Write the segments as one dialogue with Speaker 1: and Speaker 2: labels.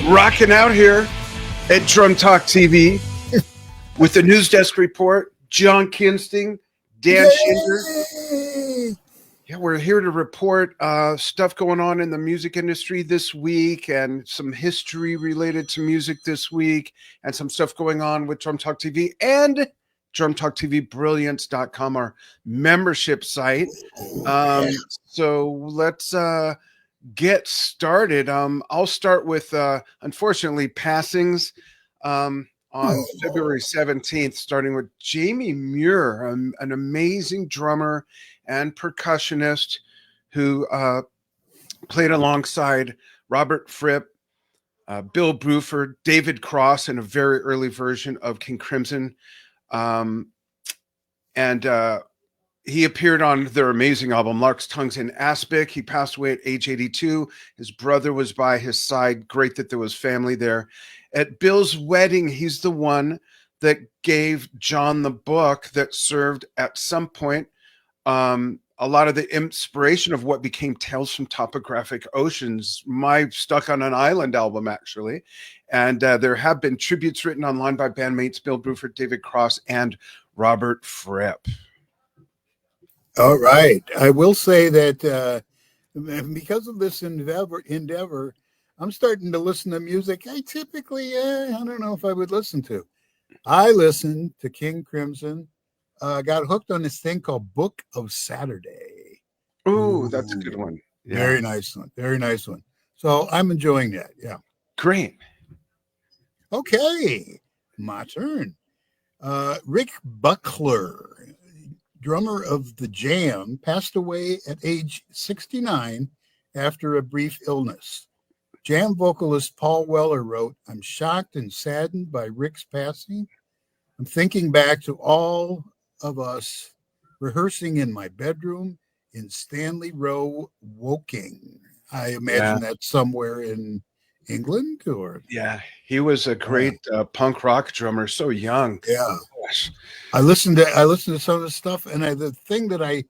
Speaker 1: Rocking out here at Drum Talk TV with the News Desk Report, John Kinsting, Dan Schinder. Yeah, we're here to report stuff going on in the music industry this week and some history related to music this week and some stuff going on with Drum Talk TV and DrumTalkTVBrilliance.com, our membership site. So let's get started. I'll start with, unfortunately, passings on February 17th, starting with Jamie Muir, an amazing drummer and percussionist who played alongside Robert Fripp, Bill Bruford, David Cross in a very early version of King Crimson. He appeared on their amazing album, Lark's Tongues in Aspic. He passed away at age 82. His brother was by his side. Great that there was family there. At Bill's wedding, he's the one that gave John the book that served at some point a lot of the inspiration of what became Tales from Topographic Oceans, my Stuck on an Island album, actually. And there have been tributes written online by bandmates Bill Bruford, David Cross, and Robert Fripp.
Speaker 2: All right. I will say that because of this endeavor, I'm starting to listen to music I typically, I don't know if I would listen to. I listened to King Crimson, got hooked on this thing called Book of Saturday.
Speaker 1: Ooh, that's a good one.
Speaker 2: Yeah. Very nice one. Very nice one. So I'm enjoying that. Yeah.
Speaker 1: Great.
Speaker 2: Okay. My turn. Rick Buckler, drummer of The Jam, passed away at age 69 after a brief illness. Jam vocalist Paul Weller wrote, "I'm shocked and saddened by Rick's passing. I'm thinking back to all of us rehearsing in my bedroom in Stanley Row, Woking." I imagine that's somewhere in England, or
Speaker 1: he was a great punk rock drummer, so young.
Speaker 2: Yeah. Gosh. I listened to some of the stuff, and the thing that I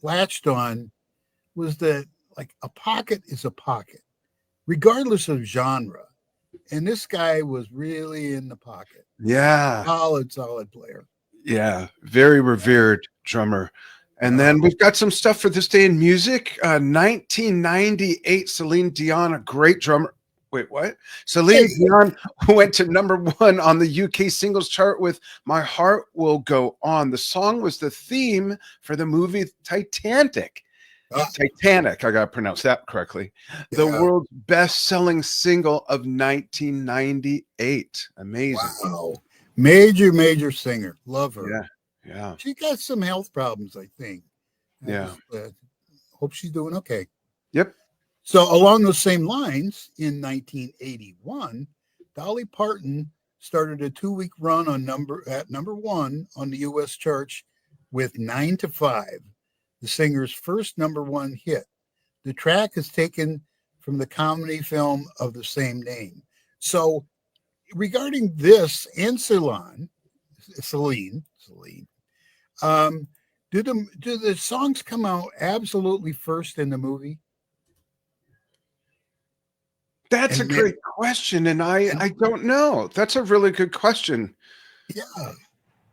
Speaker 2: latched on was that, like, a pocket is a pocket, regardless of genre. And this guy was really in the pocket.
Speaker 1: Yeah.
Speaker 2: Solid player.
Speaker 1: Yeah. Very revered drummer. And then we've got some stuff for this day in music. 1998, Celine Dion, a great drummer. Wait, what? Celine Dion went to #1 on the UK singles chart with My Heart Will Go On. The song was the theme for the movie Titanic. Titanic, I got to pronounce that correctly. The world's best-selling single of 1998. Amazing.
Speaker 2: Wow. Major singer. Love her.
Speaker 1: Yeah.
Speaker 2: She got some health problems, I think. Hope she's doing okay.
Speaker 1: Yep.
Speaker 2: So along those same lines, in 1981, Dolly Parton started a 2-week run at #1 on the U.S. charts with 9 to 5, the singer's first #1 hit. The track is taken from the comedy film of the same name. So regarding this and Celine, do the songs come out absolutely first in the movie?
Speaker 1: That's a great question, and I don't know. That's a really good question.
Speaker 2: Yeah,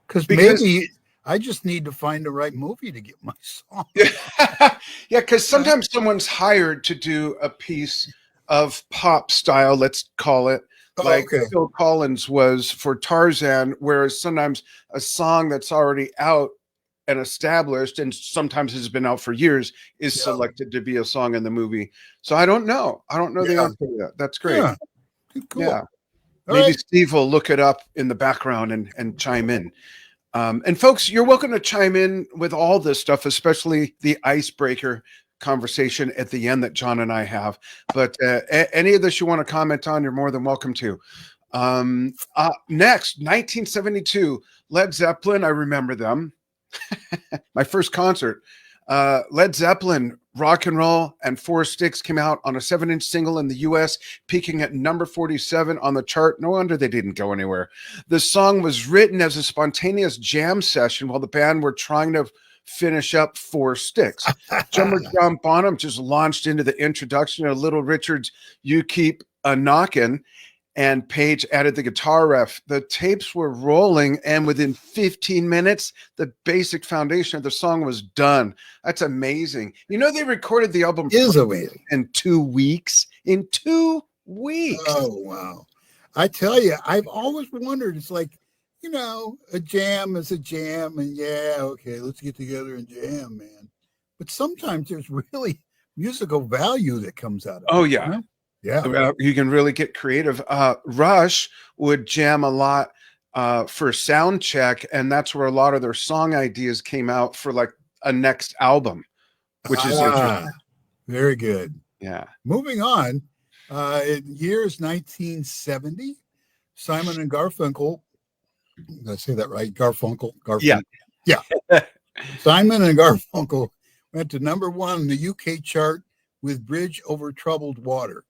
Speaker 2: because maybe I just need to find the right movie to get my song.
Speaker 1: Yeah, because sometimes someone's hired to do a piece of pop style, let's call it, Phil Collins was for Tarzan, whereas sometimes a song that's already out and established and sometimes has been out for years is selected to be a song in the movie. So I don't know. The answer to that. That's great.
Speaker 2: Yeah. Cool.
Speaker 1: Yeah. Maybe Steve will look it up in the background and chime in. And folks, you're welcome to chime in with all this stuff, especially the icebreaker conversation at the end that John and I have. But any of this you want to comment on, you're more than welcome to. Next, 1972, Led Zeppelin. I remember them. My first concert. Led Zeppelin, Rock and Roll and Four Sticks came out on a 7-inch single in the US, peaking at number 47 on the chart. No wonder they didn't go anywhere. The song was written as a spontaneous jam session while the band were trying to finish up Four Sticks. Drummer John Bonham just launched into the introduction of Little Richard's You Keep a knockin', and Page added the guitar riff. The tapes were rolling, and within 15 minutes, the basic foundation of the song was done. That's amazing. You know, they recorded the album
Speaker 2: Is amazing.
Speaker 1: in 2 weeks. In 2 weeks.
Speaker 2: Oh, wow. I tell you, I've always wondered, it's like, you know, a jam is a jam, and yeah, okay, let's get together and jam, man. But sometimes there's really musical value that comes out of
Speaker 1: Oh,
Speaker 2: it.
Speaker 1: yeah.
Speaker 2: Huh? Yeah.
Speaker 1: You can really get creative. Rush would jam a lot for sound check, and that's where a lot of their song ideas came out for like a next album, which is interesting.
Speaker 2: Very good.
Speaker 1: Yeah.
Speaker 2: Moving on, in years 1970, Simon and Garfunkel, did I say that right? Garfunkel.
Speaker 1: Yeah.
Speaker 2: Simon and Garfunkel went to #1 in the UK chart with Bridge Over Troubled Water.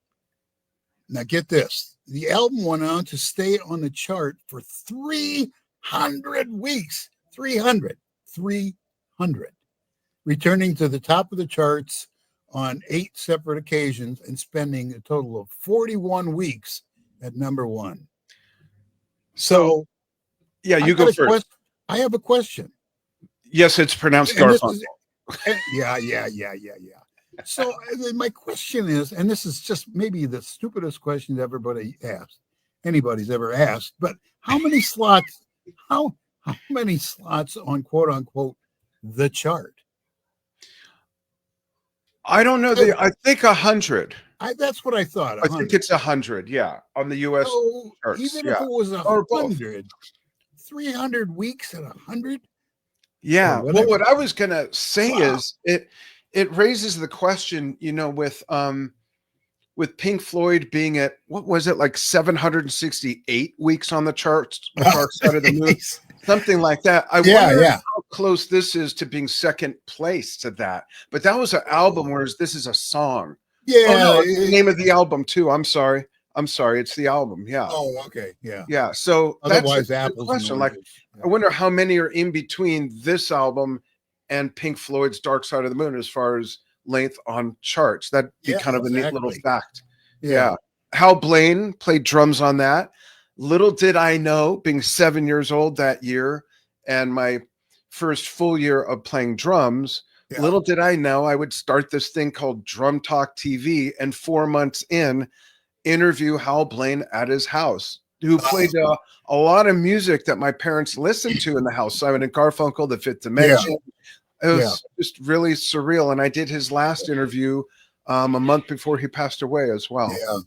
Speaker 2: Now get this. The album went on to stay on the chart for 300 weeks. 300. Returning to the top of the charts on 8 separate occasions and spending a total of 41 weeks at #1. So,
Speaker 1: yeah, you go first.
Speaker 2: I have a question.
Speaker 1: Yes, it's pronounced Garfunkel.
Speaker 2: Yeah. So my question is, and this is just maybe the stupidest question anybody's ever asked, but how many slots on quote unquote the chart?
Speaker 1: I don't know. I think 100.
Speaker 2: That's what I thought. 100.
Speaker 1: I think it's 100. Yeah, on the U.S.
Speaker 2: So
Speaker 1: charts.
Speaker 2: even
Speaker 1: Yeah.
Speaker 2: if it was
Speaker 1: Or both.
Speaker 2: 100, 300 weeks at 100.
Speaker 1: Yeah.
Speaker 2: Or
Speaker 1: Well, what I was gonna say
Speaker 2: Wow.
Speaker 1: is it raises the question, you know, with Pink Floyd being at, what was it, like 768 weeks on the charts, Dark Side of the Moon, something like that. I wonder how close this is to being second place to that. But that was an album, whereas this is a song.
Speaker 2: Yeah.
Speaker 1: Oh, no, it's the name of the album too. I'm sorry. It's the album. Yeah.
Speaker 2: Oh, okay. Yeah.
Speaker 1: Yeah. So
Speaker 2: Otherwise,
Speaker 1: that's a good
Speaker 2: apples
Speaker 1: question.
Speaker 2: and
Speaker 1: Like,
Speaker 2: oranges. Yeah.
Speaker 1: I wonder how many are in between this album and Pink Floyd's Dark Side of the Moon as far as length on charts. That'd be kind of a neat little fact. Yeah. Hal Blaine played drums on that. Little did I know, being 7 years old that year and my first full year of playing drums, little did I know I would start this thing called Drum Talk TV, and 4 months in, interview Hal Blaine at his house, who played a lot of music that my parents listened to in the house. Simon and Garfunkel, The Fifth Dimension. It was just really surreal. And I did his last interview a month before he passed away as well.
Speaker 2: Yeah.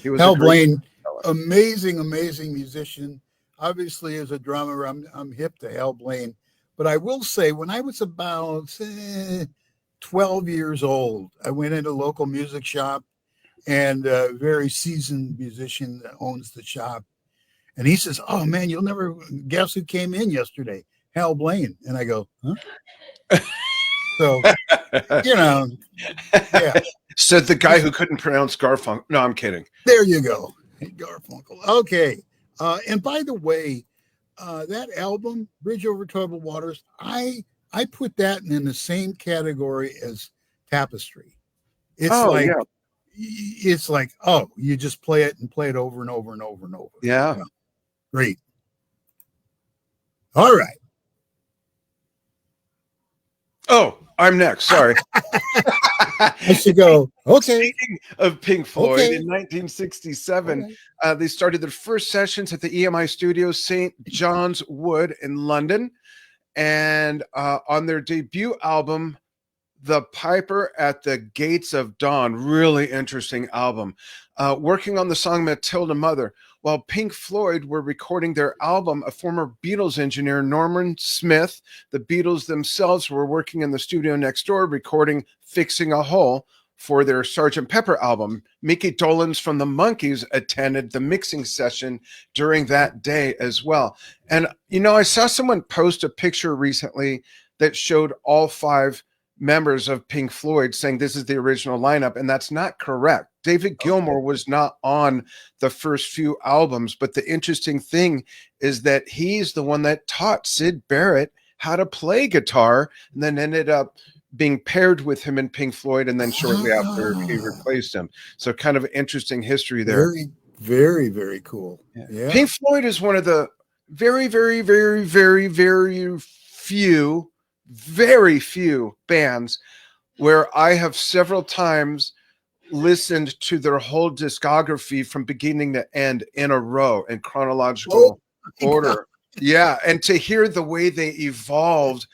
Speaker 1: He was
Speaker 2: Hal Blaine, amazing musician. Obviously, as a drummer, I'm hip to Hal Blaine. But I will say, when I was about 12 years old, I went into a local music shop, and a very seasoned musician that owns the shop. And he says, "Oh man, you'll never guess who came in yesterday? Hal Blaine." And I go, "Huh?" So, you know, yeah.
Speaker 1: Said the guy who couldn't pronounce Garfunkel. No, I'm kidding.
Speaker 2: There you go. Garfunkel. Okay. And by the way, that album, Bridge Over Troubled Waters, I put that in the same category as Tapestry. It's it's like, oh, you just play it over and over and over and over.
Speaker 1: Yeah.
Speaker 2: Great. All right.
Speaker 1: Oh, I'm next. Sorry.
Speaker 2: I should go. Okay.
Speaker 1: Speaking of Pink Floyd, in 1967, they started their first sessions at the EMI Studio, St. John's Wood in London. And on their debut album, The Piper at the Gates of Dawn, really interesting album, working on the song Matilda Mother. While Pink Floyd were recording their album, a former Beatles engineer, Norman Smith, the Beatles themselves were working in the studio next door recording Fixing a Hole for their Sgt. Pepper album. Mickey Dolenz from the Monkees attended the mixing session during that day as well. And, you know, I saw someone post a picture recently that showed all 5 members of Pink Floyd saying this is the original lineup, and that's not correct. David Gilmour was not on the first few albums, but the interesting thing is that he's the one that taught Syd Barrett how to play guitar, and then ended up being paired with him in Pink Floyd, and then shortly after he
Speaker 2: Ah,
Speaker 1: replaced him. So kind of interesting history there.
Speaker 2: very, very, very cool. Yeah.
Speaker 1: Pink Floyd is one of the very, very, very, very, very few bands where I have several times listened to their whole discography from beginning to end in a row in chronological order. Yeah, and to hear the way they evolved,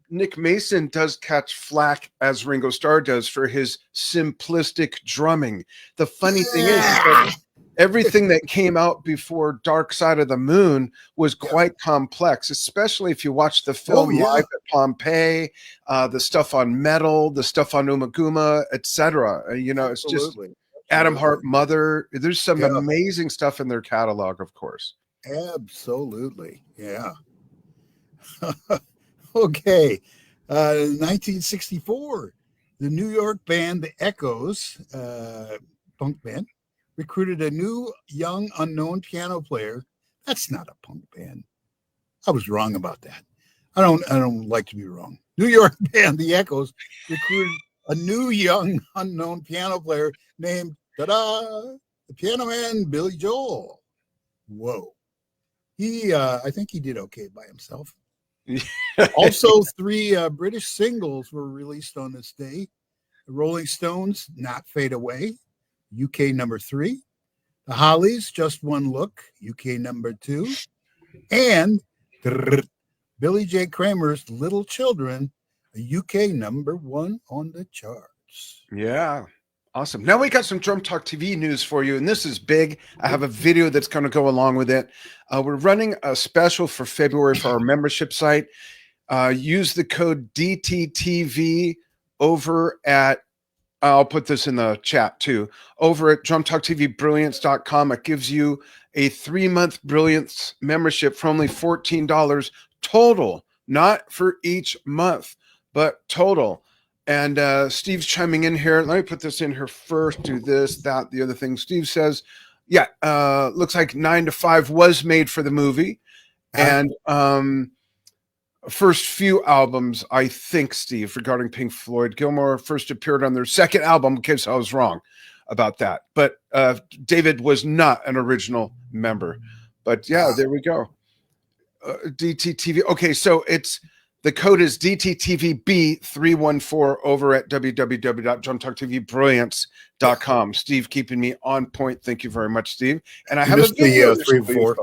Speaker 1: Nick Mason does catch flack, as Ringo Starr does, for his simplistic drumming. The funny thing is that everything that came out before Dark Side of the Moon was quite complex, especially if you watch the film Live at Pompeii, the stuff on Metal, the stuff on Umaguma, etc. It's just Adam Hart Mother. There's some amazing stuff in their catalog, of course.
Speaker 2: Absolutely. Yeah. Okay. 1964, the New York band The Echoes, punk band, recruited a new young unknown piano player. That's not a punk band. I was wrong about that. I don't like to be wrong. New York band The Echoes recruited a new young unknown piano player named the piano man Billy Joel. Whoa. I think he did okay by himself. Also, 3 British singles were released on this day. The Rolling Stones, Not Fade Away, UK number 3. The Hollies, Just One Look, UK number 2. And Billy J. Kramer's Little Children, a UK number 1 on the charts.
Speaker 1: Yeah. Awesome. Now we got some Drum Talk TV news for you, and this is big. I have a video that's going to go along with it. We're running a special for February for our membership site. Use the code DTTV over at, I'll put this in the chat too, over at drumtalktvbrilliance.com. It gives you a 3-month Brilliance membership for only $14 total, not for each month, but total. And Steve's chiming in here. Let me put this in here first. Do this, that, the other thing. Steve says, yeah, looks like 9 to 5 was made for the movie. And first few albums, I think, Steve, regarding Pink Floyd, Gilmour first appeared on their second album, in case I was wrong about that. But David was not an original member. But yeah, there we go. DTTV. Okay, so the code is DTTVB314 over at www.drumtalktvbrilliance.com. Steve keeping me on point. Thank you very much, Steve. And I have a video.
Speaker 2: 3 and 4.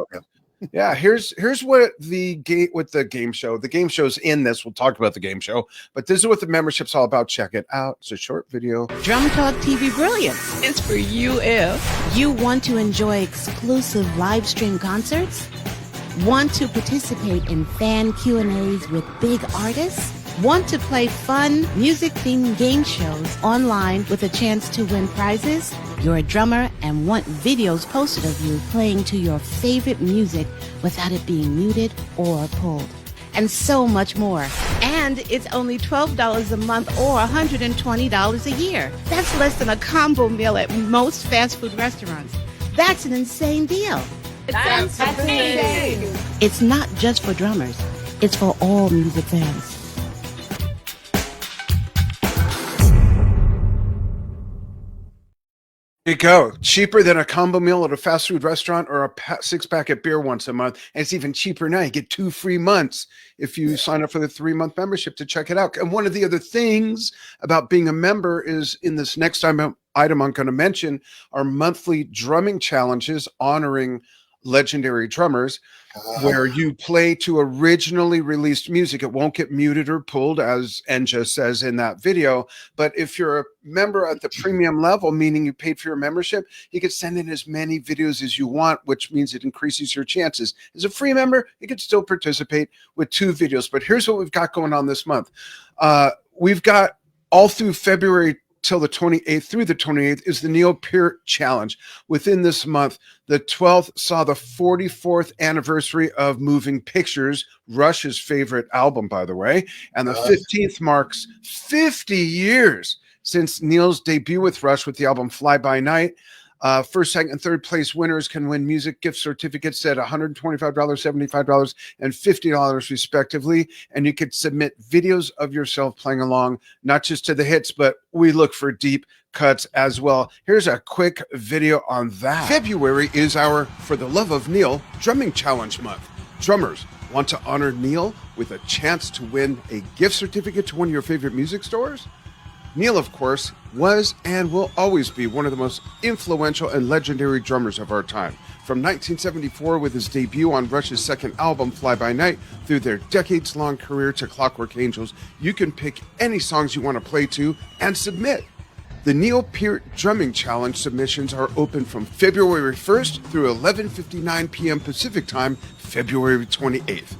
Speaker 1: Yeah, here's what the game show. The game show's in this. We'll talk about the game show, but this is what the membership's all about. Check it out. It's a short video.
Speaker 3: Drum Talk TV Brilliance is for you if you want to enjoy exclusive live stream concerts, want to participate in fan Q&As with big artists, want to play fun music-themed game shows online with a chance to win prizes, you're a drummer and want videos posted of you playing to your favorite music without it being muted or pulled, and so much more. And it's only $12 a month or $120 a year. That's less than a combo meal at most fast food restaurants. That's an insane deal.
Speaker 4: That's amazing.
Speaker 3: It's not just for drummers. It's for all music fans.
Speaker 1: There you go. Cheaper than a combo meal at a fast food restaurant or a 6-pack of beer once a month. And it's even cheaper now. You get 2 free months if you sign up for the 3-month membership to check it out. And one of the other things about being a member is in this next item I'm going to mention are monthly drumming challenges honoring legendary drummers, where you play to originally released music. It won't get muted or pulled, as Enja says in that video. But if you're a member at the premium level, meaning you paid for your membership, you can send in as many videos as you want, which means it increases your chances. As a free member, you can still participate with 2 videos. But here's what we've got going on this month. We've got all through February till the 28th through the 28th is the Neil Peart Challenge. Within this month, the 12th saw the 44th anniversary of Moving Pictures, Rush's favorite album, by the way. And the 15th marks 50 years since Neil's debut with Rush with the album Fly By Night. First, second, and third place winners can win music gift certificates at $125, $75, and $50 respectively. And you could submit videos of yourself playing along, not just to the hits, but we look for deep cuts as well. Here's a quick video on that. February is our For the Love of Neil Drumming Challenge month. Drummers want to honor Neil with a chance to win a gift certificate to one of your favorite music stores? Neil, of course, was and will always be one of the most influential and legendary drummers of our time. From 1974 with his debut on Rush's second album, Fly By Night, through their decades-long career to Clockwork Angels, you can pick any songs you want to play to and submit. The Neil Peart Drumming Challenge submissions are open from February 1st through 11:59 p.m. Pacific Time, February 28th.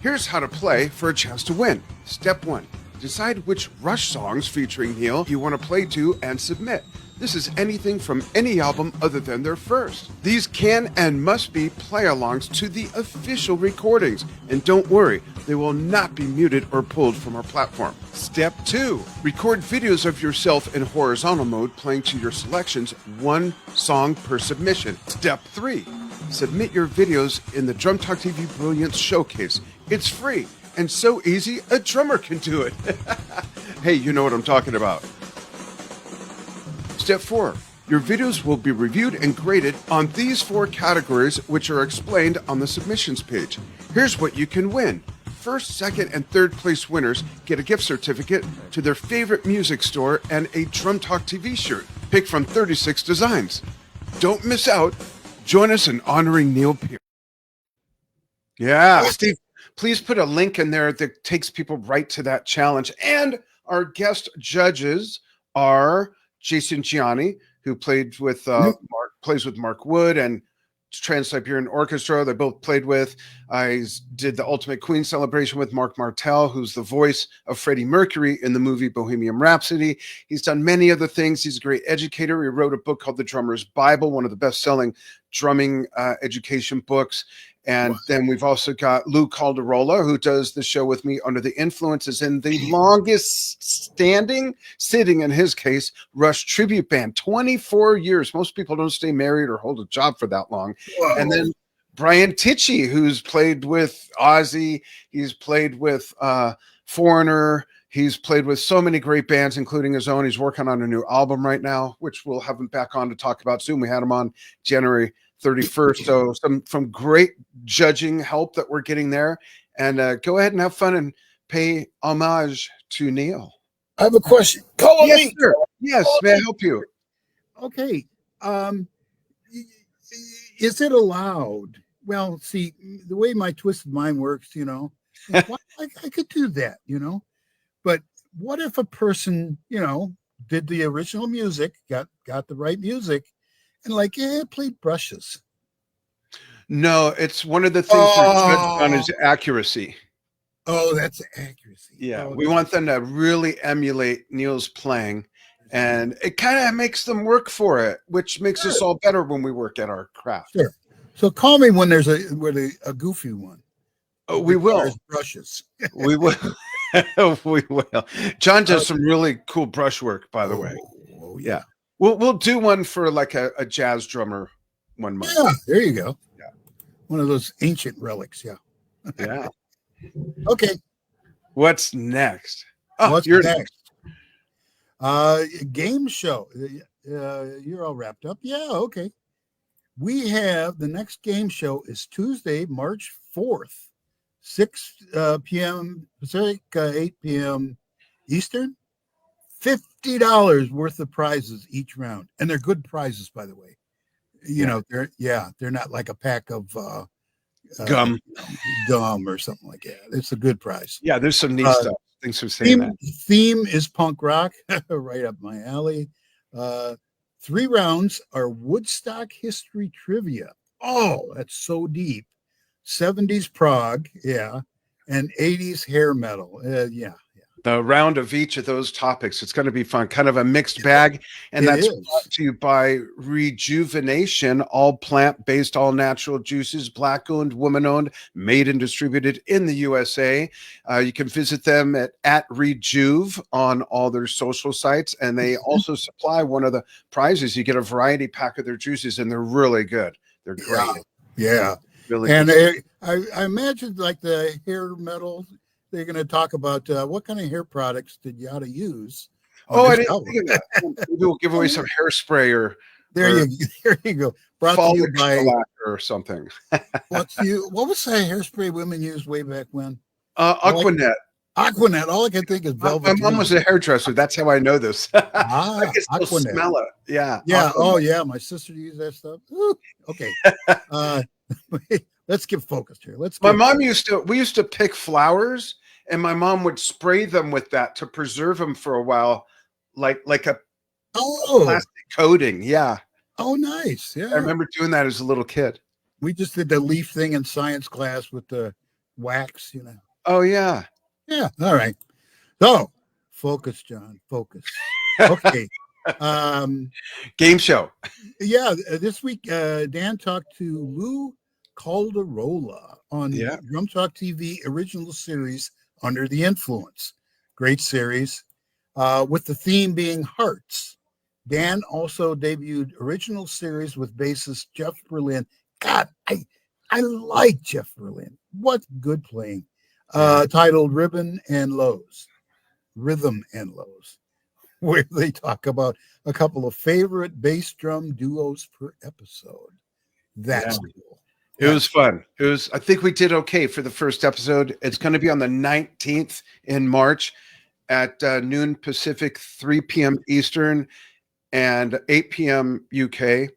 Speaker 1: Here's how to play for a chance to win. Step 1. Decide which Rush songs featuring Neil you want to play to and submit. This is anything from any album other than their first. These can and must be play-alongs to the official recordings. And don't worry, they will not be muted or pulled from our platform. Step 2. Record videos of yourself in horizontal mode playing to your selections, one song per submission. Step 3. Submit your videos in the Drum Talk TV Brilliance Showcase. It's free. And so easy, a drummer can do it. Hey, you know what I'm talking about. Step 4. Your videos will be reviewed and graded on these 4 categories, which are explained on the submissions page. Here's what you can win. First, second, and third place winners get a gift certificate to their favorite music store and a Drum Talk TV shirt, picked from 36 designs. Don't miss out. Join us in honoring Neil Peart. Yeah, Steve. Please put a link in there that takes people right to that challenge. And our guest judges are Jason Gianni, who played with plays with Mark Wood and Trans-Siberian Orchestra. They both played with. I did the Ultimate Queen celebration with Mark Martel, who's the voice of Freddie Mercury in the movie Bohemian Rhapsody. He's done many other things. He's a great educator. He wrote a book called The Drummer's Bible, one of the best-selling drumming education books. And then we've also got Lou Calderola, who does the show with me Under the Influences in the longest standing, sitting in his case, Rush tribute band, 24 years. Most people don't stay married or hold a job for that long. Whoa. And then Brian Tichy, who's played with Ozzy. He's played with Foreigner. He's played with so many great bands, including his own. He's working on a new album right now, which we'll have him back on to talk about soon. We had him on January 31st. So some great judging help that we're getting there. And go ahead and have fun and pay homage to Neil.
Speaker 2: I have a question. Call
Speaker 1: yes,
Speaker 2: me.
Speaker 1: Sir. Yes, may I help you?
Speaker 2: Okay. Is it allowed? Well, see, the way my twisted mind works, I could do that, But what if a person, did the original music, got the right music, and played brushes?
Speaker 1: No, it's one of the things we're judged on is accuracy.
Speaker 2: Oh, that's accuracy.
Speaker 1: Yeah,
Speaker 2: we
Speaker 1: want them to really emulate Neil's playing, and it kind of makes them work for it, which makes us all better when we work at our craft.
Speaker 2: Sure. So call me when there's a goofy one.
Speaker 1: Oh, we will.
Speaker 2: Brushes.
Speaker 1: We will. We will. John does some really cool brush work, by the way.
Speaker 2: Oh, yeah.
Speaker 1: We'll do one for like a jazz drummer one month.
Speaker 2: Yeah, there you go.
Speaker 1: Yeah.
Speaker 2: One of those ancient relics. Yeah.
Speaker 1: Yeah.
Speaker 2: Okay.
Speaker 1: What's next? Oh,
Speaker 2: What's
Speaker 1: you're
Speaker 2: next? Game show. You're all wrapped up. Yeah. Okay. We have the next game show is Tuesday, March 4th, 6 p.m. Pacific, 8 p.m. Eastern. $50 worth of prizes each round, and they're good prizes, by the way. They're not like a pack of
Speaker 1: gum
Speaker 2: or something like that. It's a good prize.
Speaker 1: Yeah, there's some neat stuff. Thanks for saying that.
Speaker 2: Theme is punk rock, right up my alley. 3 rounds are Woodstock history trivia. Oh, that's so deep. 70s prog, yeah, and 80s hair metal, yeah.
Speaker 1: the round of each of those topics. It's going to be fun, kind of a mixed bag. And
Speaker 2: It
Speaker 1: that's
Speaker 2: is.
Speaker 1: brought to you by Rejuvenation, all plant-based, all natural juices, black-owned, woman-owned, made and distributed in the USA. You can visit them at Rejuve on all their social sites. And they also supply one of the prizes. You get a variety pack of their juices, and they're really good. They're great.
Speaker 2: Yeah.
Speaker 1: Really
Speaker 2: And
Speaker 1: good.
Speaker 2: I imagine like the hair metal, they're going to talk about what kind of hair products did you ought to use. on
Speaker 1: Oh, I
Speaker 2: this
Speaker 1: didn't
Speaker 2: album.
Speaker 1: think of that. Maybe we'll give away some hairspray or
Speaker 2: There you go. Brought to you
Speaker 1: folic
Speaker 2: by
Speaker 1: shellac or something.
Speaker 2: what was that hairspray women used way back when?
Speaker 1: Aquanet.
Speaker 2: Aquanet. All I can think is
Speaker 1: My
Speaker 2: velvet.
Speaker 1: mom was a hairdresser. That's how I know this.
Speaker 2: Ah,
Speaker 1: I can still
Speaker 2: Aquanet.
Speaker 1: smell it. Yeah.
Speaker 2: Yeah.
Speaker 1: Aquanet.
Speaker 2: Oh, yeah. My sister used that stuff. Ooh, okay. Let's get focused here.
Speaker 1: My mom we used to pick flowers, and my mom would spray them with that to preserve them for a while, like a
Speaker 2: Oh,
Speaker 1: plastic coating. Yeah.
Speaker 2: oh, nice. Yeah.
Speaker 1: I remember doing that as a little kid.
Speaker 2: We just did the leaf thing in science class with the wax,
Speaker 1: Oh, yeah.
Speaker 2: Yeah. All right. So focus, John. Focus. Okay.
Speaker 1: Game show.
Speaker 2: Yeah. This week, Dan talked to Lou Calderola on Drum Talk TV original series Under the Influence. Great series. With the theme being hearts. Dan also debuted original series with bassist Jeff Berlin. God, I like Jeff Berlin. What good playing. Titled Rhythm and Lows, where they talk about a couple of favorite bass drum duos per episode. That's cool.
Speaker 1: It was fun. I think we did okay for the first episode. It's going to be on the 19th in March at noon Pacific, 3 p.m. Eastern, and 8 p.m. UK.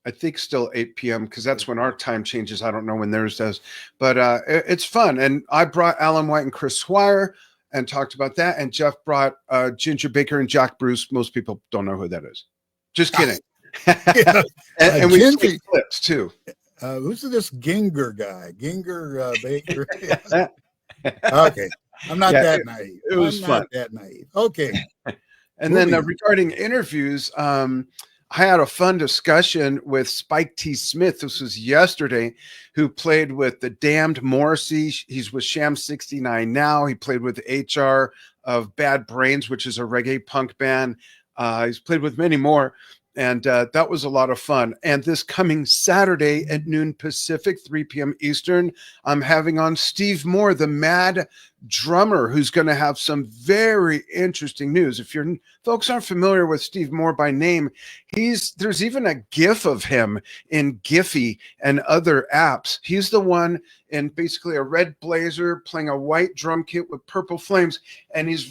Speaker 1: I think still 8 p.m. because that's when our time changes. I don't know when theirs does, but it's fun. And I brought Alan White and Chris Swire and talked about that. And Jeff brought Ginger Baker and Jack Bruce. Most people don't know who that is. Just kidding. and we played clips too.
Speaker 2: Who's this Ginger guy? Ginger Baker. Okay. I'm not that naive.
Speaker 1: It was fun.
Speaker 2: That naive. Okay.
Speaker 1: And then regarding interviews, I had a fun discussion with Spike T. Smith. This was yesterday, who played with the Damned Morrissey. He's with Sham 69 now. He played with HR of Bad Brains, which is a reggae punk band. He's played with many more. And that was a lot of fun. And this coming Saturday at noon Pacific, 3 p.m. Eastern, I'm having on Steve Moore, the Mad Drummer, who's going to have some very interesting news. If your folks aren't familiar with Steve Moore by name, there's even a GIF of him in Giphy and other apps. He's the one in basically a red blazer playing a white drum kit with purple flames, and he's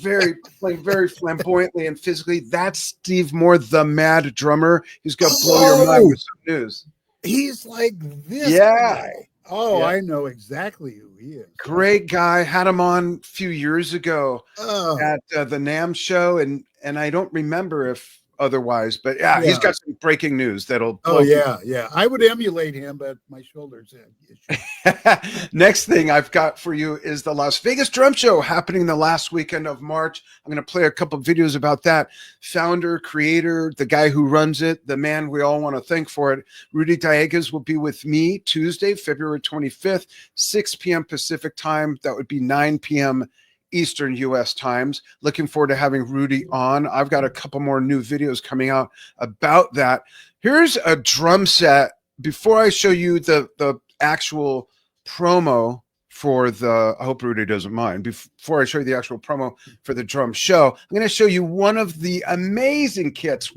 Speaker 1: playing very flamboyantly and physically. That's Steve Moore, the Mad Drummer. He's going to blow your mind with some news.
Speaker 2: He's like this guy. Oh, yeah. I know exactly who he is.
Speaker 1: Great guy. Had him on a few years ago at the NAMM show, and I don't remember if otherwise, but he's got some breaking news that'll blow
Speaker 2: yeah. I would emulate him, but my shoulders have
Speaker 1: Next thing I've got for you is the Las Vegas Drum Show happening the last weekend of March. I'm going to play a couple of videos about that. Founder, creator, the guy who runs it, the man we all want to thank for it, Rudy Dieguez, will be with me Tuesday, February 25th, 6 p.m. Pacific time. That would be 9 p.m. Eastern U.S. times. Looking forward to having Rudy on. I've got a couple more new videos coming out about that. Here's a drum set. Before I show you the actual promo for I hope Rudy doesn't mind. Before I show you the actual promo for the drum show, I'm going to show you one of the amazing kits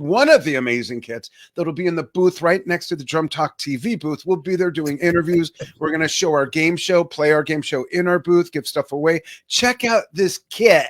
Speaker 1: that'll be in the booth right next to the Drum Talk TV booth. We'll be there doing interviews. We're going to show our game show, play our game show in our booth, give stuff away. Check out this kit.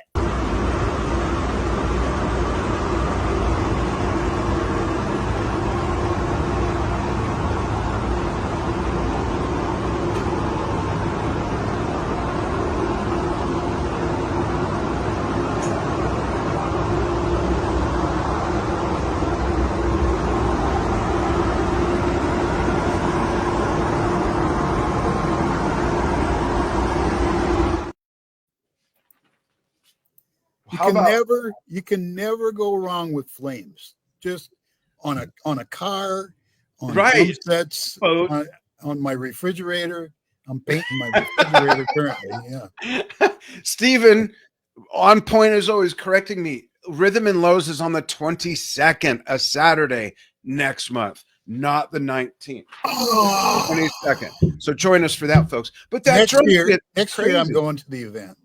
Speaker 2: You can never go wrong with flames. Just on a car, on drum sets, on my refrigerator. I'm painting my refrigerator currently. Yeah.
Speaker 1: Stephen, on point as always, correcting me. Rhythm and Lows is on the 22nd, a Saturday next month, not the 19th. 22nd. So join us for that, folks. But that
Speaker 2: next year I'm going to the event.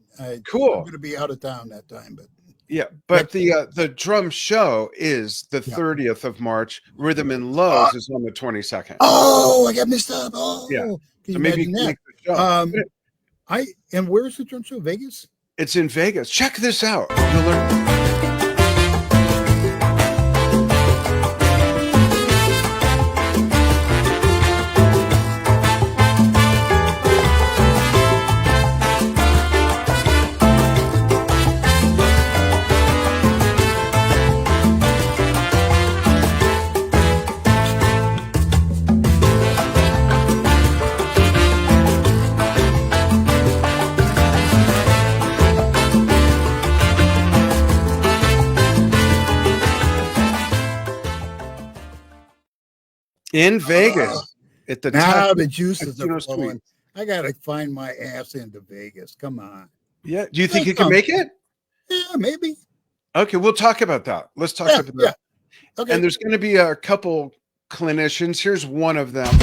Speaker 1: Cool.
Speaker 2: I'm going to be out of town that time, but
Speaker 1: yeah. But the drum show is the 30th of March. Rhythm and Lows is on the 22nd.
Speaker 2: Oh, I got messed up. Oh,
Speaker 1: yeah.
Speaker 2: Can
Speaker 1: so
Speaker 2: you
Speaker 1: maybe
Speaker 2: imagine that? And where's the drum show? Vegas?
Speaker 1: It's in Vegas. Check this out. You'll learn. In Vegas, at the
Speaker 2: now the juices are flowing. I gotta find my ass into Vegas. Come on.
Speaker 1: Yeah. Do you think you can make it?
Speaker 2: Yeah, maybe.
Speaker 1: Okay, we'll talk about that. Let's talk about that.
Speaker 2: Okay.
Speaker 1: And there's going to be a couple clinicians. Here's one of them.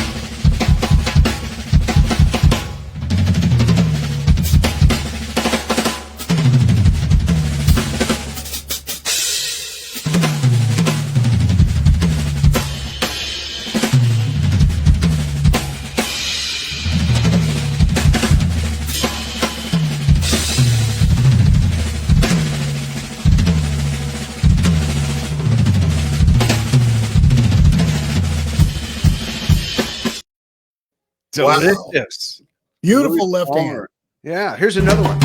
Speaker 1: Delicious.
Speaker 2: Wow. Beautiful left hand.
Speaker 1: Yeah, here's another one.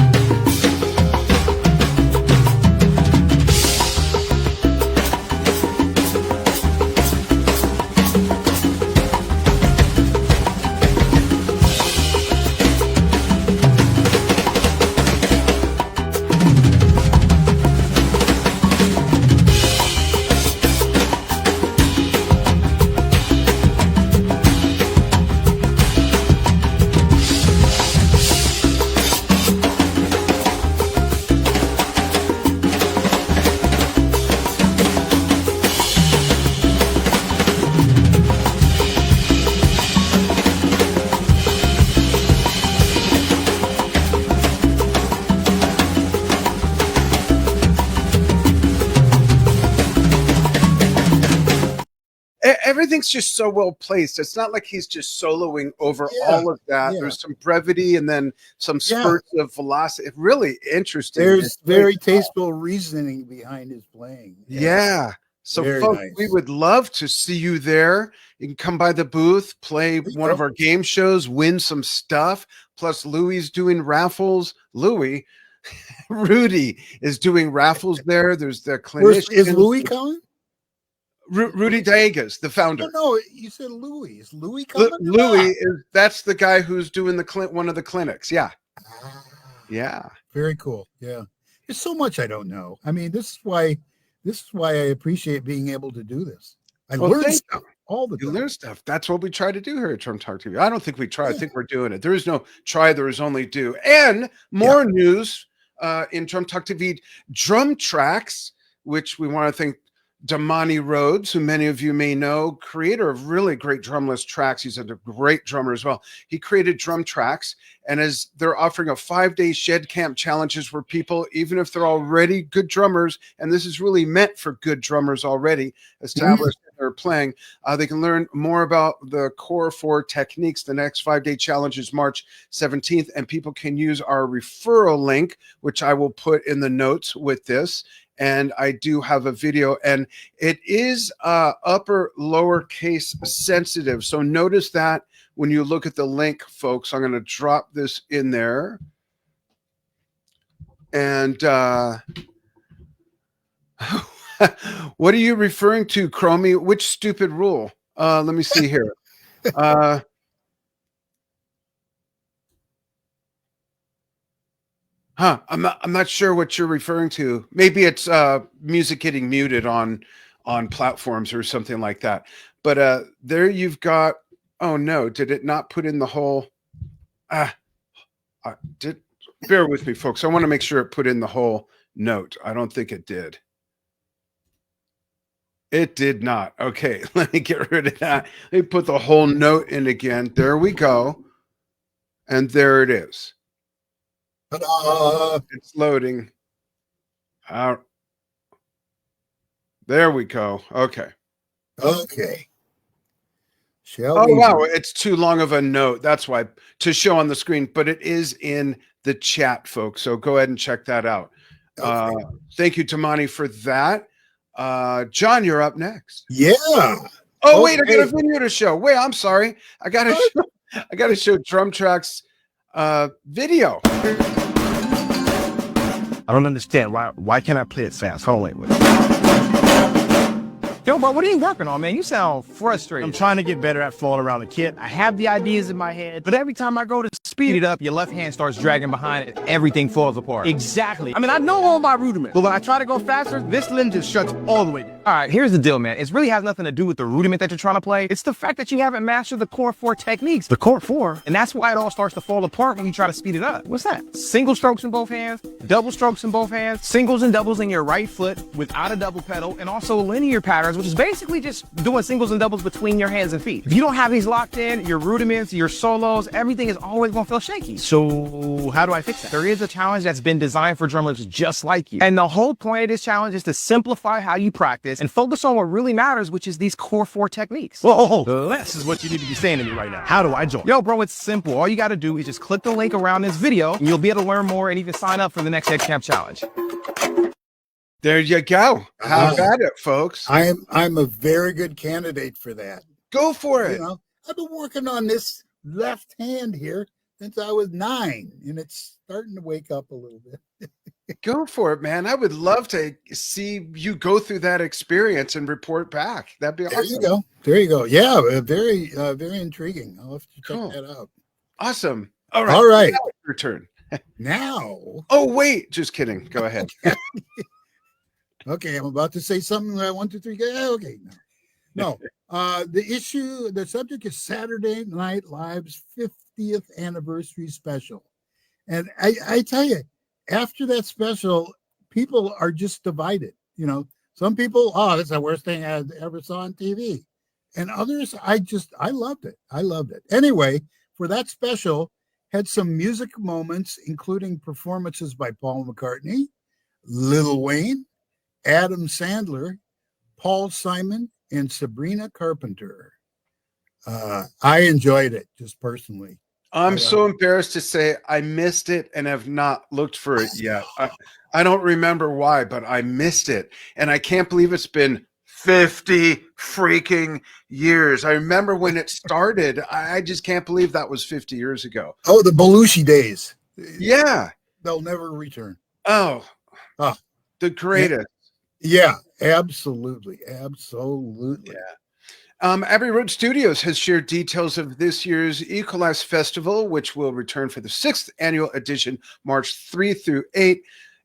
Speaker 1: Everything's just so well placed. It's not like he's just soloing over all of that. Yeah. There's some brevity and then some spurts of velocity. Really interesting.
Speaker 2: There's very tasteful reasoning behind his playing.
Speaker 1: Yeah. So, folks, we would love to see you there. You can come by the booth, play one of our game shows, win some stuff. Plus, Louie's doing raffles. Rudy is doing raffles there. There's the clinician.
Speaker 2: Is Louie coming?
Speaker 1: Rudy Diegas, the founder.
Speaker 2: No, you said Louie. Is Louie coming?
Speaker 1: Louie that's the guy who's doing one of the clinics. Yeah. Yeah.
Speaker 2: Very cool. Yeah. There's so much I don't know. I mean, this is why I appreciate being able to do this. I learn stuff all the time.
Speaker 1: You learn stuff. That's what we try to do here at Drum Talk TV. I don't think we try. I think we're doing it. There is no try. There is only do. And more news in Drum Talk TV. Drum Tracks, which we want to thank Damani Rhodes, who many of you may know, creator of really great drumless tracks. He's a great drummer as well. He created Drum Tracks, and as they're offering a 5-day shed camp challenges where people, even if they're already good drummers, and this is really meant for good drummers already established that they're playing, they can learn more about the Core 4 techniques. The next 5-day challenge is March 17th, and people can use our referral link, which I will put in the notes with this. And I do have a video, and it is upper lowercase sensitive. So notice that when you look at the link, folks. I'm going to drop this in there. And what are you referring to, Chromie? Which stupid rule? Let me see here. Huh. I'm not sure what you're referring to. Maybe it's music getting muted on platforms or something like that. But there you've got, oh no, did it not put in the whole did bear with me, folks. I want to make sure it put in the whole note. I don't think it did. It did not. Okay, let me get rid of that. Let me put the whole note in again. There we go. And there it is.
Speaker 2: Ta-da!
Speaker 1: It's loading. There we go. Okay.
Speaker 2: Okay. Shall
Speaker 1: Oh,
Speaker 2: we?
Speaker 1: wow. It's too long of a note. That's why to show on the screen, but it is in the chat, folks. So go ahead and check that out.
Speaker 2: Okay.
Speaker 1: Thank you, Tamani, for that. John, you're up next.
Speaker 2: Yeah.
Speaker 1: Oh, wait, I got a
Speaker 2: Okay.
Speaker 1: video to show. Wait, I'm sorry. I gotta show Drum Tracks video.
Speaker 5: I don't understand why can't I play it fast? Hold on, wait. Yo, bro, what are you working on, man? You sound frustrated. I'm trying to get better at flowing around the kit. I have the ideas in my head, but every time I go to speed it up, your left hand starts dragging behind it. Everything falls apart. Exactly. I mean, I know all my rudiments, but when I try to go faster, this limb just shuts all the way down. All right, here's the deal, man. It really has nothing to do with the rudiment that you're trying to play. It's the fact that you haven't mastered the core 4 techniques. The core 4, and that's why it all starts to fall apart when you try to speed it up. What's that? Single strokes in both hands, double strokes in both hands, singles and doubles in your right foot without a double pedal, and also linear patterns, which is basically just doing singles and doubles between your hands and feet. If you don't have these locked in, your rudiments, your solos, everything is always gonna feel shaky. So how do I fix that? There is a challenge that's been designed for drummers just like you. And the whole point of this challenge is to simplify how you practice and focus on what really matters, which is these core 4 techniques. Whoa, less is what you need to be saying to me right now. How do I join? Yo, bro, it's simple. All you gotta do is just click the link around this video and you'll be able to learn more and even sign up for the next Head Camp Challenge.
Speaker 1: There you go. How about it, folks?
Speaker 2: I'm a very good candidate for that.
Speaker 1: Go for
Speaker 2: You
Speaker 1: it.
Speaker 2: know, I've been working on this left hand here since I was 9, and it's starting to wake up a little bit.
Speaker 1: Go for it, man. I would love to see you go through that experience and report back. That'd be
Speaker 2: There
Speaker 1: awesome.
Speaker 2: you go. There you go. Yeah, very intriguing. I'll have to check
Speaker 1: Cool.
Speaker 2: that out.
Speaker 1: Awesome. All right.
Speaker 2: All right.
Speaker 1: Now it's your turn.
Speaker 2: Now,
Speaker 1: Oh, wait. Just kidding. Go ahead.
Speaker 2: okay, I'm about to say something. 1, 2, 3. Go. Okay, no. The subject is Saturday Night Live's 50th anniversary special, and I tell you, after that special, people are just divided. You know, some people, oh, that's the worst thing I ever saw on TV, and others, I loved it. I loved it. Anyway, for that special, had some music moments, including performances by Paul McCartney, Lil Wayne, Adam Sandler, Paul Simon, and Sabrina Carpenter. I enjoyed it just personally.
Speaker 1: I'm so embarrassed to say I missed it and have not looked for it yet. I don't remember why, but I missed it. And I can't believe it's been 50 freaking years. I remember when it started. I just can't believe that was 50 years ago.
Speaker 2: Oh, the Belushi days.
Speaker 1: Yeah.
Speaker 2: They'll never return.
Speaker 1: Oh,
Speaker 2: Oh.
Speaker 1: the greatest.
Speaker 2: Yeah, absolutely. Absolutely.
Speaker 1: Yeah. Abbey Road Studios has shared details of this year's Equalize Festival, which will return for the 6th annual edition, March 3 through 8,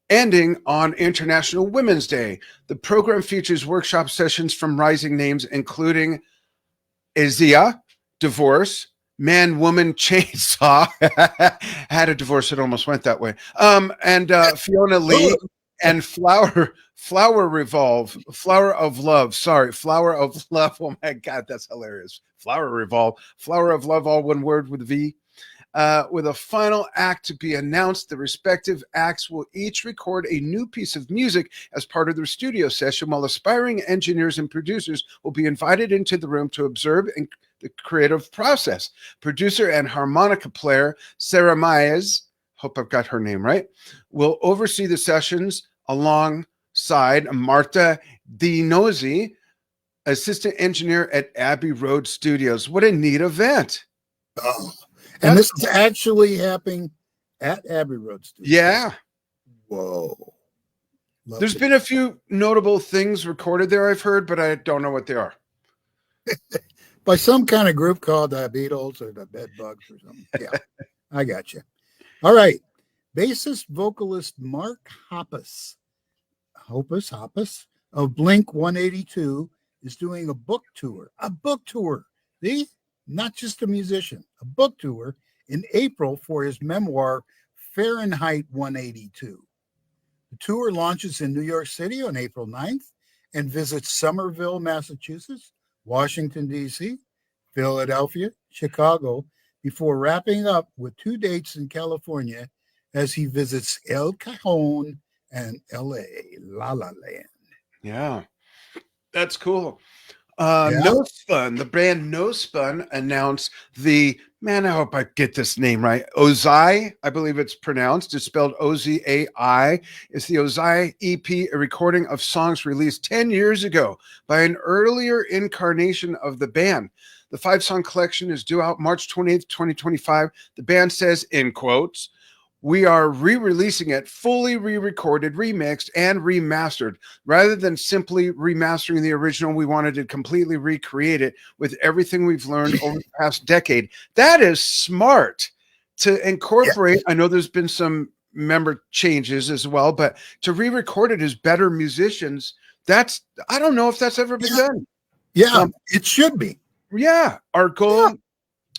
Speaker 1: ending on International Women's Day. The program features workshop sessions from rising names, including Azia, Divorce, Man, Woman, Chainsaw, had a divorce that almost went that way, and Fiona Lee, and Flower of Love. Sorry, Flower of Love. Oh my God, that's hilarious. Flower of Love, all one word with V. With a final act to be announced, the respective acts will each record a new piece of music as part of their studio session, while aspiring engineers and producers will be invited into the room to observe the creative process. Producer and harmonica player Sarah Maes, hope I've got her name right, will oversee the sessions alongside Marta Dinozi, assistant engineer at Abbey Road Studios. What a neat event.
Speaker 2: Oh. And this is actually happening at Abbey Road Studios.
Speaker 1: Yeah.
Speaker 2: Whoa.
Speaker 1: There's been a few notable things recorded there, I've heard, but I don't know what they are.
Speaker 2: By some kind of group called the Beatles or the Bed Bugs or something. Yeah, I got you. All right. Bassist vocalist Mark Hoppus of Blink 182 is doing a book tour. A book tour. See? Not just a musician, a book tour in April for his memoir, Fahrenheit 182. The tour launches in New York City on April 9th and visits Somerville, Massachusetts, Washington, D.C., Philadelphia, Chicago, before wrapping up with 2 dates in California as he visits El Cajon and L.A., La La Land.
Speaker 1: Yeah, that's cool.
Speaker 2: Yeah.
Speaker 1: No Spun, the band No Spun announced I hope I get this name right. Ozai, I believe it's pronounced. It's spelled O-Z-A-I. It's the Ozai EP, a recording of songs released 10 years ago by an earlier incarnation of the band. The 5-song collection is due out March 28th, 2025. The band says, in quotes, "We are re-releasing it fully re-recorded, remixed, and remastered. Rather than simply remastering the original, we wanted to completely recreate it with everything we've learned over the past decade." That is smart to incorporate. I know there's been some member changes as well, but to re-record it as better musicians, I don't know if that's ever been done.
Speaker 2: Yeah, it should be.
Speaker 1: Yeah, our goal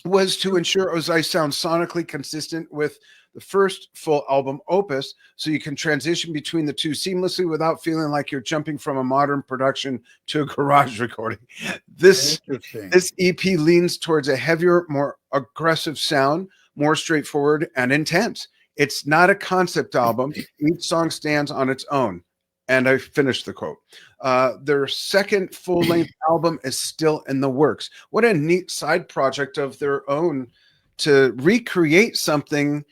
Speaker 1: was to ensure Ozai sounds sonically consistent with the first full album opus, so you can transition between the two seamlessly without feeling like you're jumping from a modern production to a garage recording. This EP leans towards a heavier, more aggressive sound, more straightforward and intense. It's not a concept album. Each song stands on its own. And I finished the quote. Their second full-length album is still in the works. What a neat side project of their own to recreate something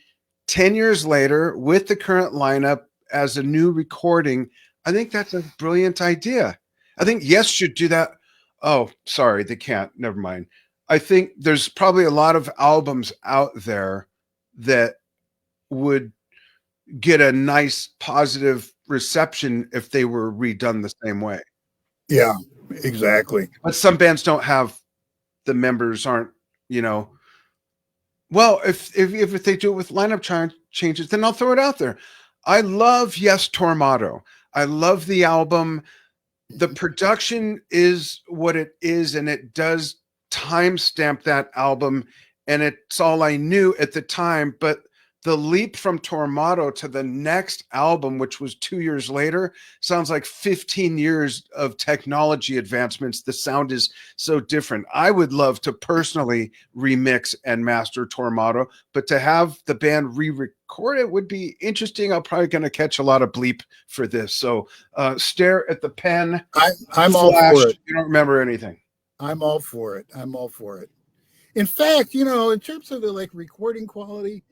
Speaker 1: 10 years later with the current lineup as a new recording. I think that's a brilliant idea. I think Yes should do that. Oh, sorry, they can't. Never mind. I think there's probably a lot of albums out there that would get a nice positive reception if they were redone the same way.
Speaker 2: Yeah, exactly.
Speaker 1: But some bands don't have, the members aren't, well, if they do it with lineup changes, then I'll throw it out there. I love Yes Tormato. I love the album. The production is what it is, and it does timestamp that album, and it's all I knew at the time. But the leap from Tormato to the next album, which was 2 years later, sounds like 15 years of technology advancements. The sound is so different. I would love to personally remix and master Tormato, but to have the band re-record it would be interesting. I'm probably going to catch a lot of bleep for this. So stare at the pen.
Speaker 2: I'm all for it.
Speaker 1: You don't remember anything.
Speaker 2: I'm all for it. I'm all for it. In fact, in terms of the recording quality,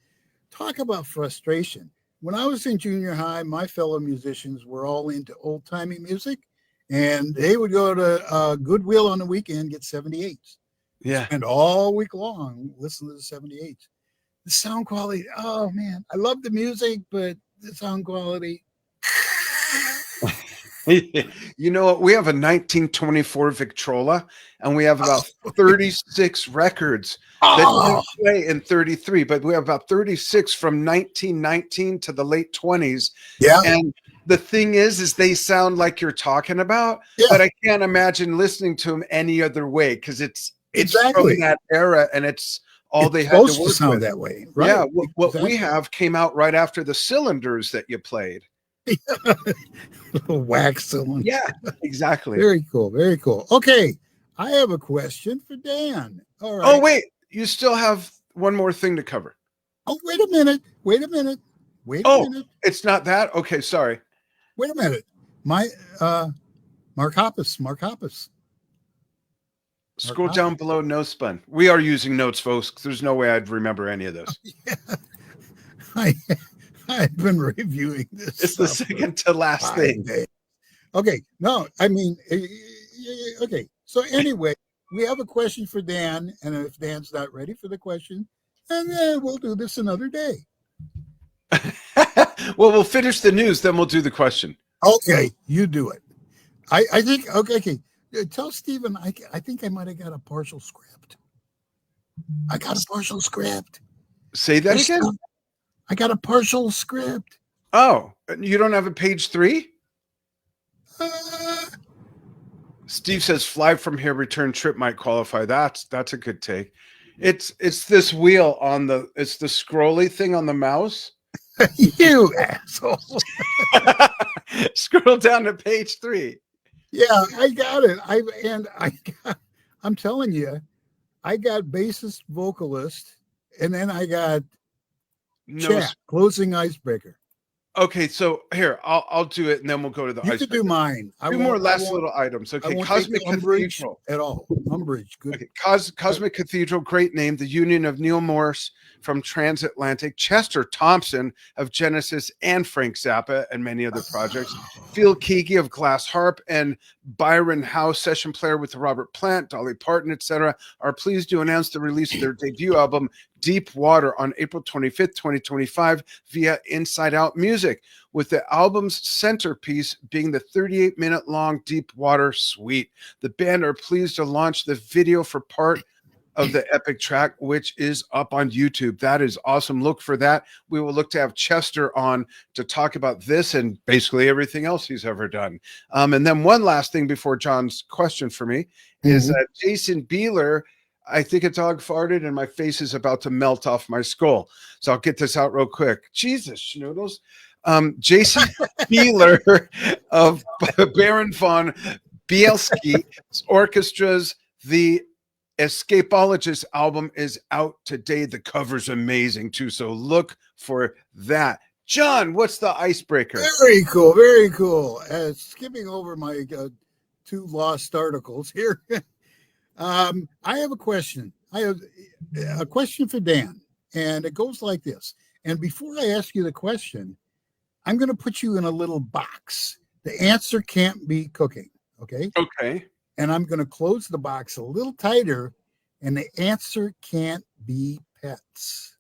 Speaker 2: talk about frustration. When I was in junior high, my fellow musicians were all into old-timey music, and they would go to Goodwill on the weekend, get 78s.
Speaker 1: Yeah.
Speaker 2: And all week long, listen to the 78s. The sound quality, oh, man. I love the music, but the sound quality.
Speaker 1: You know what? We have a 1924 Victrola, and we have about 36 records that don't play in 33, but we have about 36 from 1919 to the late 20s.
Speaker 2: Yeah.
Speaker 1: And the thing is they sound like you're talking about, but I can't imagine listening to them any other way because it's
Speaker 2: exactly
Speaker 1: from that era, and it's all they had
Speaker 2: supposed
Speaker 1: to work
Speaker 2: sound
Speaker 1: with.
Speaker 2: that way. Right?
Speaker 1: Yeah. What we have came out right after the cylinders that you played.
Speaker 2: Little wax cylinder.
Speaker 1: Yeah, exactly.
Speaker 2: Very cool. Very cool. Okay. I have a question for Dan. All right.
Speaker 1: Oh, wait. You still have one more thing to cover.
Speaker 2: Oh, wait a minute. Wait a minute.
Speaker 1: It's not that? Okay, sorry.
Speaker 2: Wait a minute. My Mark Hoppus.
Speaker 1: Scroll down below No Spun. We are using notes, folks. There's no way I'd remember any of this.
Speaker 2: I've been reviewing this.
Speaker 1: It's the second to last thing.
Speaker 2: Okay. No, I mean, okay. So anyway, we have a question for Dan, and if Dan's not ready for the question, then we'll do this another day.
Speaker 1: Well, we'll finish the news, then we'll do the question.
Speaker 2: Okay, you do it. I think, okay. Tell Stephen, I think I might have got a partial script. I got a partial script.
Speaker 1: Say that again?
Speaker 2: I got a partial script.
Speaker 1: Oh, you don't have a page 3?
Speaker 2: Uh,
Speaker 1: Steve says fly from here, return trip might qualify. That's a good take. It's this wheel on the it's the scrolly thing on the mouse.
Speaker 2: you asshole.
Speaker 1: Scroll down to page 3.
Speaker 2: Yeah, I got it. I'm telling you, I got bassist, vocalist, and then I got
Speaker 1: No.
Speaker 2: chat, closing icebreaker.
Speaker 1: Okay, so here I'll do it, and then we'll go to the
Speaker 2: You could do
Speaker 1: icebreaker.
Speaker 2: mine. I
Speaker 1: Two
Speaker 2: won't-
Speaker 1: more
Speaker 2: I
Speaker 1: last
Speaker 2: won't-
Speaker 1: little items.
Speaker 2: I
Speaker 1: Okay,
Speaker 2: won't
Speaker 1: Cosmic
Speaker 2: take umbrage
Speaker 1: Cathedral.
Speaker 2: at all. Umbrage, good.
Speaker 1: Okay, Cosmic Cathedral, great name. The union of Neil Morse from Transatlantic, Chester Thompson of Genesis, and Frank Zappa, and many other projects. Phil Keaggy of Glass Harp, and Byron House, session player with Robert Plant, Dolly Parton, etc., are pleased to announce the release of their debut album, Deep Water, on April 25th, 2025, via Inside Out Music, with the album's centerpiece being the 38-minute long Deep Water Suite. The band are pleased to launch the video for part of the epic track, which is up on YouTube. That is awesome. Look for that. We will look to have Chester on to talk about this and basically everything else he's ever done. And then one last thing before John's question for me is Jason Beeler. I think a dog farted and my face is about to melt off my skull. So I'll get this out real quick. Jesus, schnoodles. Jason Beeler of Baron von Bielski Orchestra's The Escapologist album is out today. The cover's amazing too, so look for that. John, what's the icebreaker?
Speaker 2: Very cool, very cool. Skipping over my 2 lost articles here. I have a question. I have a question for Dan, and it goes like this. And before I ask you the question, I'm going to put you in a little box. The answer can't be cooking, okay?
Speaker 1: Okay.
Speaker 2: And I'm going to close the box a little tighter, and the answer can't be pets.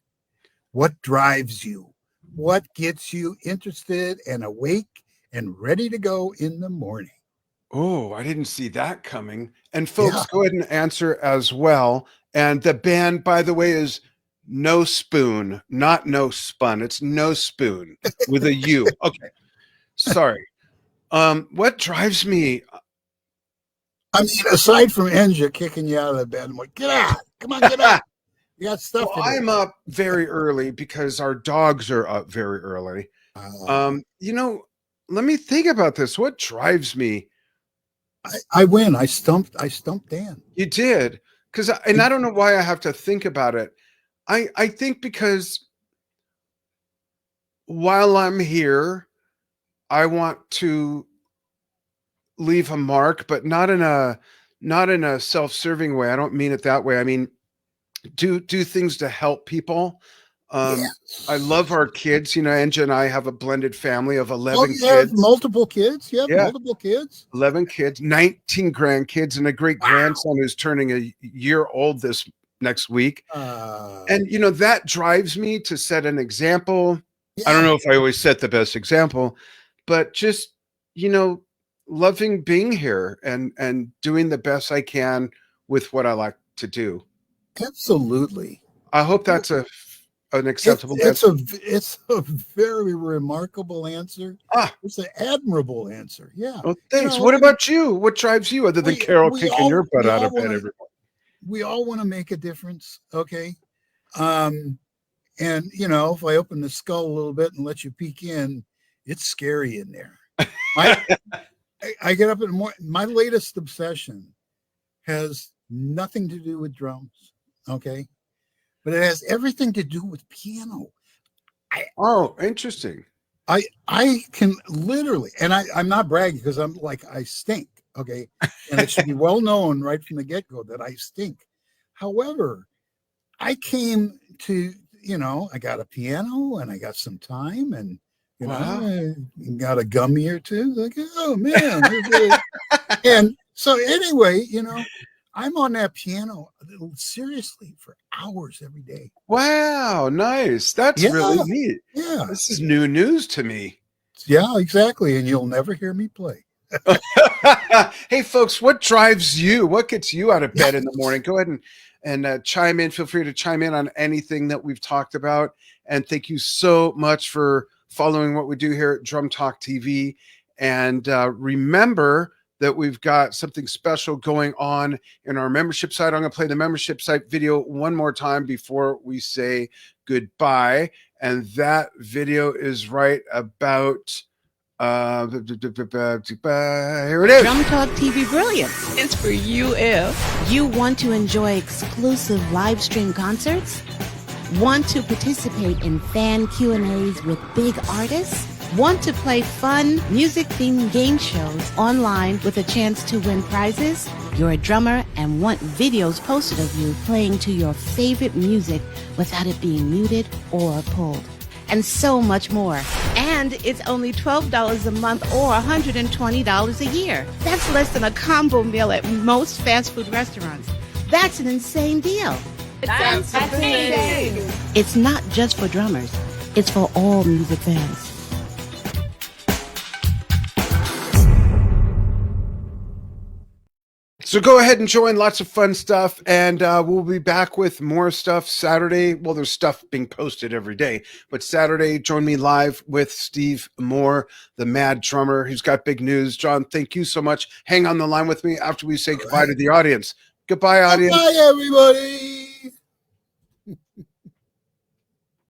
Speaker 2: What drives you? What gets you interested and awake and ready to go in the morning?
Speaker 1: Oh, I didn't see that coming. And folks,
Speaker 2: Yeah.
Speaker 1: go ahead and answer as well. And the band, by the way, is No Spoon, not No Spun. It's No Spoon with a U. Okay. Sorry. What drives me?
Speaker 2: I mean, aside from Enja kicking you out of the bed, I'm like, get out. Come on, get out. You got stuff
Speaker 1: Well,
Speaker 2: to do.
Speaker 1: I'm up very early because our dogs are up very early. Let me think about this. What drives me?
Speaker 2: I win. I stumped Dan.
Speaker 1: You did. I don't know why I have to think about it. I think because while I'm here, I want to leave a mark, but not in a self-serving way. I don't mean it that way. I mean, do things to help people. I love our kids. Angie and I have a blended family of 11
Speaker 2: you have
Speaker 1: kids.
Speaker 2: multiple kids? You have
Speaker 1: Yeah.
Speaker 2: multiple kids?
Speaker 1: 11 kids, 19 grandkids, and a great grandson who's turning a year old this next week. And that drives me to set an example. I don't know if I always set the best example, but just loving being here and doing the best I can with what I like to do.
Speaker 2: Absolutely.
Speaker 1: I hope that's an acceptable answer.
Speaker 2: It's a very remarkable answer. It's an admirable answer. Yeah.
Speaker 1: Well, thanks. What about you? What drives you other than Carol kicking your butt out of bed every morning?
Speaker 2: We all want to make a difference. Okay. And if I open the skull a little bit and let you peek in, it's scary in there. I get up in the morning. My latest obsession has nothing to do with drums. Okay. But it has everything to do with piano.
Speaker 1: Interesting.
Speaker 2: I can literally, and I'm not bragging because I'm like, I stink. Okay. And it should be well known right from the get-go that I stink. However, I came to, I got a piano and I got some time and, I got a gummy or two. Like, oh man. And so anyway, I'm on that piano seriously for hours every day.
Speaker 1: Wow, nice. That's really neat.
Speaker 2: Yeah.
Speaker 1: This is new news to me.
Speaker 2: Yeah, exactly. And you'll never hear me play.
Speaker 1: Hey, folks, what drives you? What gets you out of bed in the morning? Go ahead and chime in. Feel free to chime in on anything that we've talked about. And thank you so much for following what we do here at Drum Talk TV. And remember that we've got something special going on in our membership site. I'm going to play the membership site video one more time before we say goodbye. And that video is right about here it is.
Speaker 3: Drum Talk TV Brilliance
Speaker 4: It's for you if
Speaker 3: you want to enjoy exclusive live stream concerts, want to participate in fan Q&As with big artists, want to play fun music-themed game shows online with a chance to win prizes, you're a drummer and want videos posted of you playing to your favorite music without it being muted or pulled, and so much more. And it's only $12 a month or $120 a year. That's less than a combo meal at most fast food restaurants. That's an insane deal.
Speaker 4: that's amazing.
Speaker 3: It's not just for drummers. It's for all music fans.
Speaker 1: So go ahead and join. Lots of fun stuff. And we'll be back with more stuff Saturday. Well, there's stuff being posted every day. But Saturday, join me live with Steve Moore, the Mad Drummer. He's got big news. John, thank you so much. Hang on the line with me after we say goodbye to the audience. Goodbye, audience.
Speaker 2: Bye, everybody.